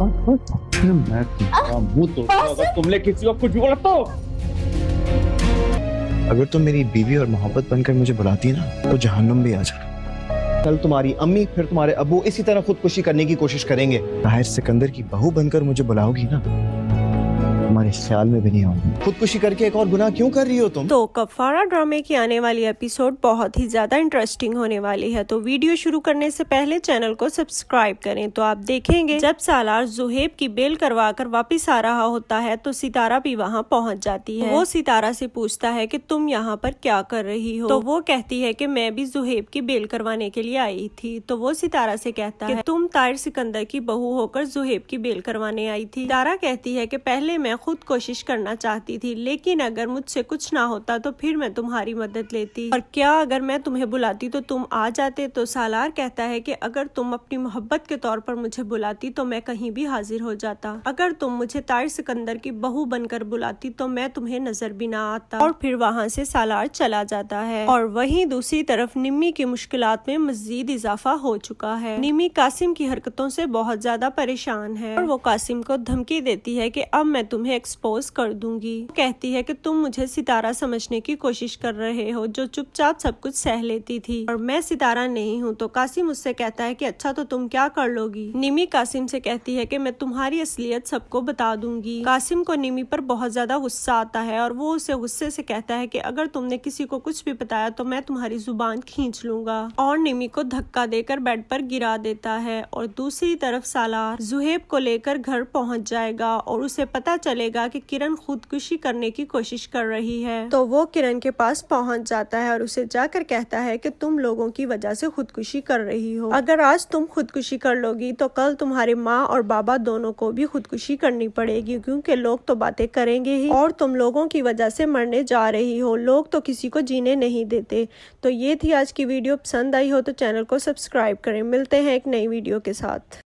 मैं तुम्हारा मुंह तोड़ूंगा अगर तुमने किसी को कुछ भी बोला तो। अगर तुम मेरी बीवी और मोहब्बत बनकर मुझे बुलाती ना तो जहन्नुम भी आ जाए। कल तुम्हारी अम्मी फिर तुम्हारे अब्बू इसी तरह खुदकुशी करने की कोशिश करेंगे। ताहिर सिकंदर की बहू बनकर मुझे बुलाओगी ना, तुम्हारे ख्याल में भी नहीं आऊंगी। खुदकुशी करके एक और गुनाह क्यों कर रही हो तुम? तो कफारा ड्रामे की आने वाली एपिसोड बहुत ही ज्यादा इंटरेस्टिंग होने वाली है, तो वीडियो शुरू करने से पहले चैनल को सब्सक्राइब करें। तो आप देखेंगे जब सालार जुहेब की बेल करवा कर वापिस आ रहा होता है तो सितारा भी वहाँ पहुँच जाती है। वो सितारा से पूछता है कि तुम यहाँ पर क्या कर रही हो, तो वो कहती है कि मैं भी जुहेब की बेल करवाने के लिए आई थी। तो वो सितारा से कहता है कि तुम ताहिर सिकंदर की बहू होकर जुहेब की बेल करवाने आई थी। सितारा कहती है कि पहले मैं खुद कोशिश करना चाहती थी, लेकिन अगर मुझसे कुछ ना होता तो फिर मैं तुम्हारी मदद लेती, और क्या अगर मैं तुम्हें बुलाती तो तुम आ जाते। तो सालार कहता है कि अगर तुम अपनी मोहब्बत के तौर पर मुझे बुलाती तो मैं कहीं भी हाजिर हो जाता, अगर तुम मुझे ताहिर सिकंदर की बहू बनकर बुलाती तो मैं तुम्हें नजर भी ना आता। और फिर वहाँ से सालार चला जाता है। और वहीं दूसरी तरफ निम्मी की मुश्किलात में मजीद इजाफा हो चुका है। निम्मी कासिम की हरकतों से बहुत ज्यादा परेशान है और वो कासिम को धमकी देती है कि अब मैं तुम्हें एक्सपोज कर दूंगी। कहती है कि तुम मुझे सितारा समझने की कोशिश कर रहे हो जो चुपचाप सब कुछ सह लेती थी, और मैं सितारा नहीं हूँ। तो कासिम उससे कहता है कि अच्छा तो तुम क्या कर लोगी। निमी कासिम से कहती है कि मैं तुम्हारी असलियत सबको बता दूंगी। कासिम को निमी पर बहुत ज्यादा गुस्सा आता है और वो उसे गुस्से से कहता है कि अगर तुमने किसी को कुछ भी बताया तो मैं तुम्हारी जुबान खींच लूंगा, और निमी को धक्का देकर बेड पर गिरा देता है। और दूसरी तरफ सालार जुहेब को लेकर घर पहुंच जाएगा और उसे पता चलेगा कि किरण खुदकुशी करने की कोशिश कर रही है। तो वो किरण के पास पहुंच जाता है और उसे जाकर कहता है कि तुम लोगों की वजह से खुदकुशी कर रही हो, अगर आज तुम खुदकुशी कर लोगी तो कल तुम्हारे माँ और बाबा दोनों को भी खुदकुशी करनी पड़ेगी, क्योंकि लोग तो बातें करेंगे ही, और तुम लोगों की वजह से मरने जा रही हो। लोग तो किसी को जीने नहीं देते। तो ये थी आज की वीडियो। पसंद आई हो तो चैनल को सब्सक्राइब करें। मिलते हैं एक नई वीडियो के साथ।